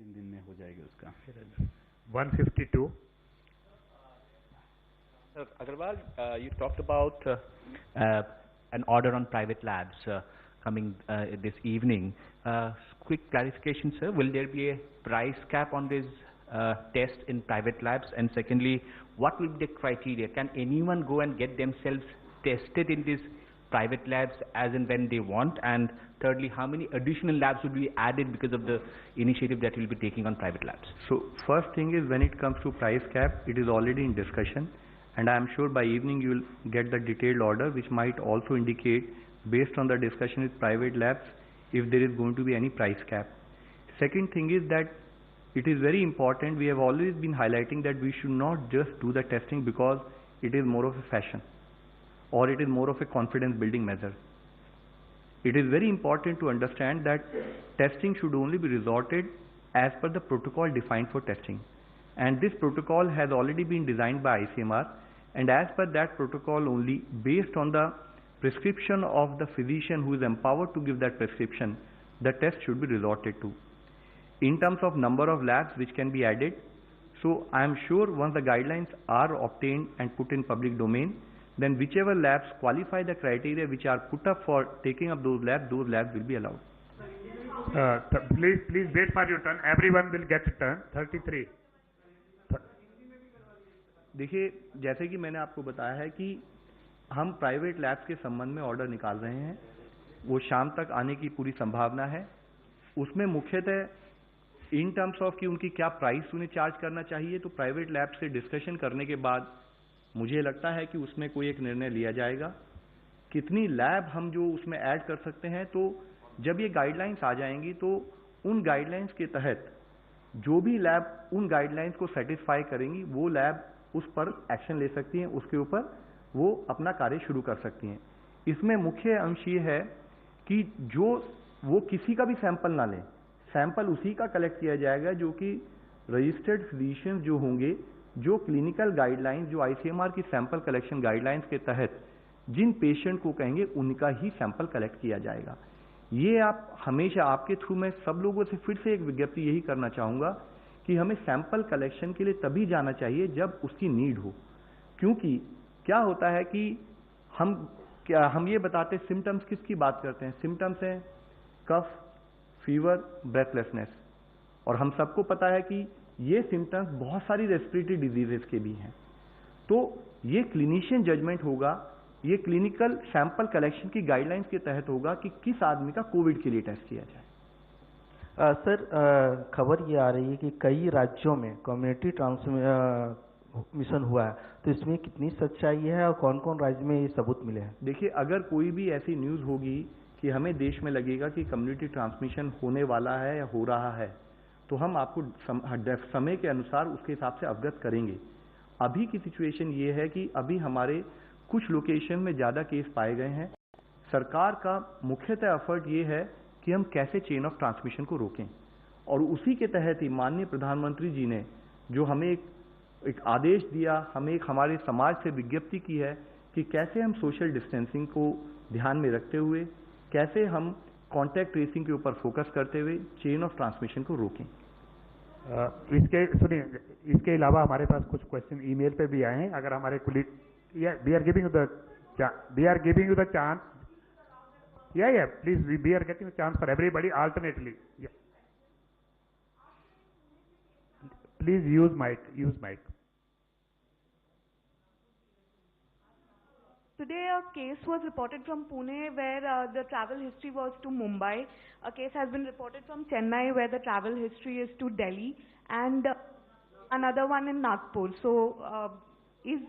2-3 दिन में हो जाएगा उसका। 152. Sir Agarwal, you talked about an order on private labs coming this evening. Quick clarification, sir. Will there be a price cap on this test in private labs? And secondly, what will be the criteria? Can anyone go and get themselves tested in these private labs as and when they want? And thirdly, how many additional labs will be added because of the initiative that we'll be taking on private labs? So first thing is, when it comes to price cap, it is already in discussion, and I am sure by evening you will get the detailed order, which might also indicate, based on the discussion with private labs, if there is going to be any price cap. Second thing is that it is very important, we have always been highlighting that we should not just do the testing because it is more of a fashion or it is more of a confidence building measure. It is very important to understand that testing should only be resorted as per the protocol defined for testing, and this protocol has already been designed by ICMR, and as per that protocol only, based on the prescription of the physician who is empowered to give that prescription, the test should be resorted to. In terms of number of labs which can be added, so I am sure once the guidelines are obtained and put in public domain, then whichever labs qualify the criteria which are put up for taking up those labs will be allowed. Please wait for your turn. Everyone will get a turn. 33. देखिए, जैसे कि मैंने आपको बताया है कि हम private labs के संबंध में ऑर्डर निकाल रहे हैं, वो शाम तक आने की पूरी संभावना है। उसमें मुख्यतः इन टर्म्स ऑफ कि उनकी क्या प्राइस उन्हें चार्ज करना चाहिए, तो प्राइवेट लैब से डिस्कशन करने के बाद मुझे लगता है कि उसमें कोई एक निर्णय लिया जाएगा। कितनी लैब हम जो उसमें ऐड कर सकते हैं, तो जब ये गाइडलाइंस आ जाएंगी तो उन गाइडलाइंस के तहत जो भी लैब उन गाइडलाइंस को सेटिस्फाई करेंगी, वो लैब उस पर एक्शन ले सकती हैं, उसके ऊपर वो अपना कार्य शुरू कर सकती हैं। इसमें मुख्य अंश ये है कि जो वो किसी का भी सैंपल ना लें, सैंपल उसी का कलेक्ट किया जाएगा जो कि रजिस्टर्ड फिजिशियंस जो होंगे, जो क्लिनिकल गाइडलाइंस, जो आईसीएमआर की सैंपल कलेक्शन गाइडलाइंस के तहत जिन पेशेंट को कहेंगे उनका ही सैंपल कलेक्ट किया जाएगा। ये आप हमेशा आपके थ्रू मैं सब लोगों से फिर से एक विज्ञप्ति यही करना चाहूँगा कि हमें सैंपल कलेक्शन के लिए तभी जाना चाहिए जब उसकी नीड हो, क्योंकि क्या होता है कि हम ये बताते हैं सिम्टम्स किसकी बात करते हैं, सिम्टम्स हैं कफ, फीवर, ब्रेथलेसनेस, और हम सबको पता है कि ये सिम्टम्स बहुत सारी रेस्पिरेटरी डिजीजेस के भी हैं। तो ये क्लिनिशियन जजमेंट होगा, ये क्लिनिकल सैंपल कलेक्शन की गाइडलाइंस के तहत होगा कि किस आदमी का कोविड के लिए टेस्ट किया जाए। सर, खबर ये आ रही है कि कई राज्यों में कम्युनिटी ट्रांसमिशन हुआ है, तो इसमें कितनी सच्चाई है और कौन कौन राज्य में ये सबूत मिले हैं? देखिए, अगर कोई भी ऐसी न्यूज़ होगी कि हमें देश में लगेगा कि कम्युनिटी ट्रांसमिशन होने वाला है या हो रहा है, तो हम आपको समय के अनुसार उसके हिसाब से अवगत करेंगे। अभी की सिचुएशन ये है कि अभी हमारे कुछ लोकेशन में ज़्यादा केस पाए गए हैं। सरकार का मुख्यतः एफर्ट ये है कि हम कैसे चेन ऑफ ट्रांसमिशन को रोकें, और उसी के तहत ही माननीय प्रधानमंत्री जी ने जो हमें एक आदेश दिया, हमें एक हमारे समाज से विज्ञप्ति की है कि कैसे हम सोशल डिस्टेंसिंग को ध्यान में रखते हुए, कैसे हम कॉन्टैक्ट ट्रेसिंग के ऊपर फोकस करते हुए चेन ऑफ ट्रांसमिशन को रोकें। इसके अलावा हमारे पास कुछ क्वेश्चन ईमेल पे भी आए हैं। अगर हमारे colleague, we are giving you the chance, please, we are getting chance for everybody alternately. Please use mic. Today a case was reported from Pune where the travel history was to Mumbai. A case has been reported from Chennai where the travel history is to Delhi, and another one in Nagpur. So is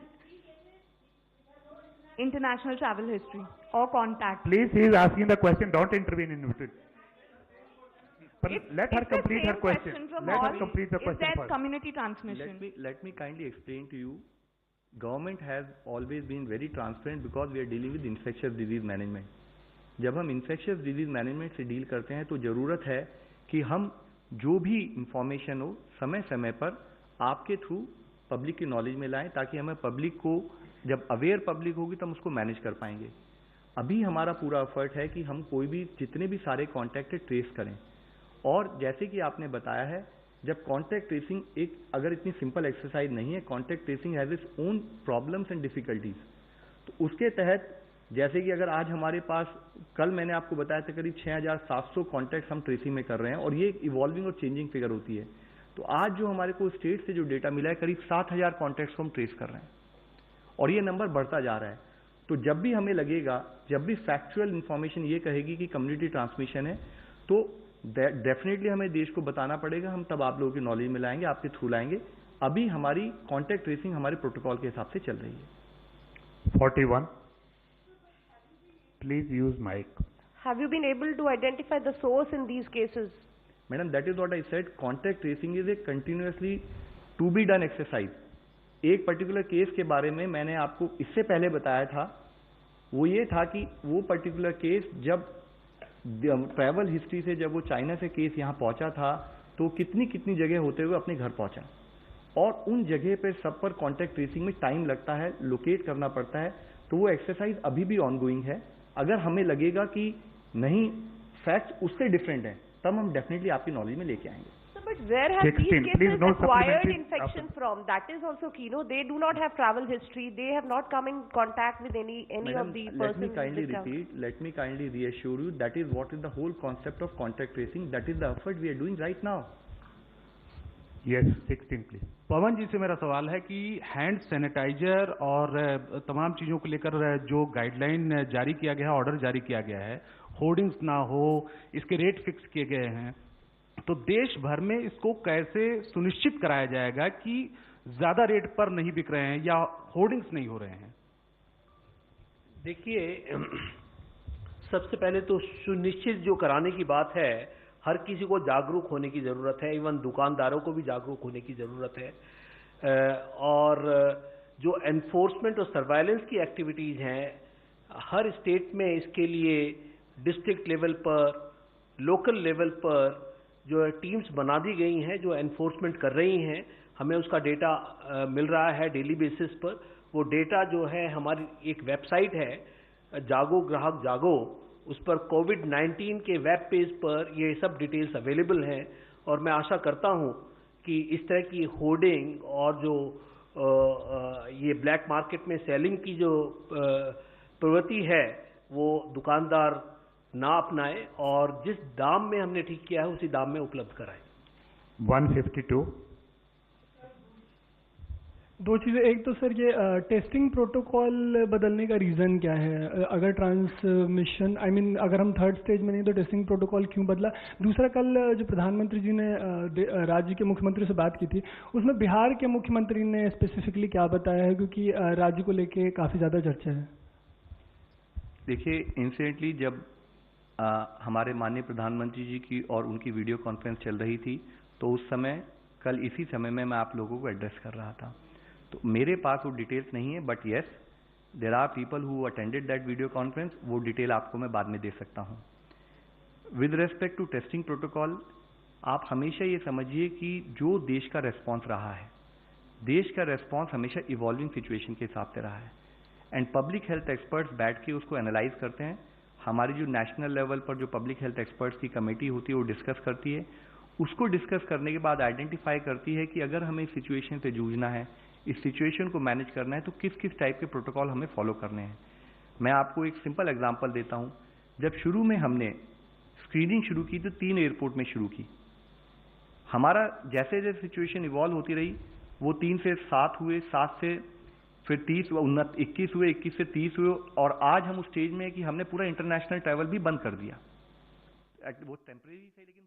international travel history or contact. Please, he is asking the question, don't intervene in it. But let her complete her question. Let her complete the question first. Is there community transmission? Let me kindly explain to you. Government has always been very transparent because we are dealing with infectious disease management. जब हम infectious disease management से deal करते हैं तो ज़रूरत है कि हम जो भी इंफॉर्मेशन हो समय समय पर आपके थ्रू पब्लिक की नॉलेज में लाएं, ताकि हमें पब्लिक को, जब अवेयर पब्लिक होगी तब उसको मैनेज कर पाएंगे। अभी हमारा पूरा एफर्ट है कि हम कोई भी जितने भी सारे कॉन्टैक्ट ट्रेस करें, और जैसे कि आपने बताया है जब कॉन्टैक्ट ट्रेसिंग एक अगर इतनी सिंपल एक्सरसाइज नहीं है, contact tracing has its own problems and difficulties, तो उसके तहत जैसे कि अगर आज हमारे पास, कल मैंने आपको बताया था करीब 6,700 कॉन्टैक्ट्स हम ट्रेसिंग में कर रहे हैं, और ये इवॉल्विंग और चेंजिंग फिगर होती है। तो आज जो हमारे को स्टेट से जो डेटा मिला है, करीब 7,000 कॉन्टैक्ट्स को हम ट्रेस कर रहे हैं, और ये नंबर बढ़ता जा रहा है। तो जब भी हमें लगेगा, जब भी फैक्चुअल इंफॉर्मेशन ये कहेगी कि कम्युनिटी ट्रांसमिशन है, तो डेफिनेटली हमें देश को बताना पड़ेगा, हम तब आप लोगों की नॉलेज में लाएंगे, आपके थ्रू लाएंगे। अभी हमारी कॉन्टैक्ट ट्रेसिंग हमारे प्रोटोकॉल के हिसाब से चल रही है। 41. Please use mic. Have you been able to identify the source in these cases? Madam, that is what I said, contact tracing is a continuously to be done exercise. एक particular case के बारे में मैंने आपको इससे पहले बताया था, वो ये था कि वो पर्टिकुलर केस जब ट्रैवल हिस्ट्री से जब वो चाइना से केस यहाँ पहुंचा था, तो कितनी कितनी जगह होते हुए अपने घर पहुंचा, और उन जगह पे सब पर कॉन्टैक्ट ट्रेसिंग में टाइम लगता है, लोकेट करना पड़ता है। तो वो एक्सरसाइज अभी भी ऑनगोइंग है। अगर हमें लगेगा कि नहीं फैक्ट उससे डिफरेंट है, तब हम डेफिनेटली आपकी नॉलेज में लेके आएंगे। But where have 16. these Please cases no acquired supplementary infection from? That is also key. No, they do not have travel history. They have not come in contact with any Madam, of the let me persons. kindly with travel. repeat, let me kindly reassure you, that is what is the whole concept of contact tracing. That is the effort we are doing right now. Yes, 16 please. पवन जी से मेरा सवाल है कि hand sanitiser और तमाम चीज़ों को लेकर जो गाइडलाइन जारी किया गया है, ऑर्डर जारी किया गया है, होर्डिंग्स ना हो, इसके रेट फिक्स किए गए हैं, तो देश भर में इसको कैसे सुनिश्चित कराया जाएगा कि ज्यादा रेट पर नहीं बिक रहे हैं या होर्डिंग्स नहीं हो रहे हैं? देखिए, सबसे पहले तो सुनिश्चित जो कराने की बात है, हर किसी को जागरूक होने की जरूरत है, इवन दुकानदारों को भी जागरूक होने की जरूरत है। और जो एनफोर्समेंट और सर्वाइलेंस की एक्टिविटीज हैं, हर स्टेट में इसके लिए डिस्ट्रिक्ट लेवल पर, लोकल लेवल पर जो टीम्स बना दी गई हैं जो एनफोर्समेंट कर रही हैं। हमें उसका डेटा मिल रहा है डेली बेसिस पर। वो डेटा जो है, हमारी एक वेबसाइट है जागो ग्राहक जागो, उस पर कोविड-19 के वेब पेज पर ये सब डिटेल्स अवेलेबल हैं, और मैं आशा करता हूं कि इस तरह की होर्डिंग और जो ये ब्लैक मार्केट में सेलिंग की जो प्रवृत्ति है वो दुकानदार ना अपनाए, और जिस दाम में हमने ठीक किया है उसी दाम में उपलब्ध कराएं। 152. दो चीज़ें, एक तो सर ये टेस्टिंग प्रोटोकॉल बदलने का रीज़न क्या है? अगर ट्रांसमिशन अगर हम थर्ड स्टेज में नहीं तो टेस्टिंग प्रोटोकॉल क्यों बदला? दूसरा, कल जो प्रधानमंत्री जी ने राज्य के मुख्यमंत्री से बात की थी, उसमें बिहार के मुख्यमंत्री ने स्पेसिफिकली क्या बताया है, क्योंकि राज्य को लेके काफ़ी ज़्यादा चर्चा है। देखिए, इंसिडेंटली जब हमारे माननीय प्रधानमंत्री जी की और उनकी वीडियो कॉन्फ्रेंस चल रही थी, तो उस समय कल इसी समय में मैं आप लोगों को एड्रेस कर रहा था, तो मेरे पास वो डिटेल्स नहीं है, but yes there are people who attended that video conference. वो डिटेल आपको मैं बाद में दे सकता हूं। With respect to testing protocol, आप हमेशा ये समझिए कि जो देश का रेस्पॉन्स रहा है, देश का रेस्पॉन्स हमेशा इवॉल्विंग सिचुएशन के हिसाब से रहा है, एंड पब्लिक हेल्थ एक्सपर्ट्स बैठ के उसको एनालाइज करते हैं। हमारी जो नेशनल लेवल पर जो पब्लिक हेल्थ एक्सपर्ट्स की कमेटी होती है वो डिस्कस करती है, उसको डिस्कस करने के बाद आइडेंटिफाई करती है कि अगर हमें इस सिचुएशन से जूझना है, इस सिचुएशन को मैनेज करना है, तो किस किस टाइप के प्रोटोकॉल हमें फॉलो करने हैं। मैं आपको एक सिंपल एग्जांपल देता हूं। जब शुरू में हमने स्क्रीनिंग शुरू की तो 3 एयरपोर्ट में शुरू की। हमारा जैसे जैसे सिचुएशन इवॉल्व होती रही, वो 3 से 7 हुए, 7 से फिर 30, 21 हुए, 21 से 30 हुए, और आज हम उस स्टेज में है कि हमने पूरा इंटरनेशनल ट्रैवल भी बंद कर दिया। वो टेम्परेरी थे लेकिन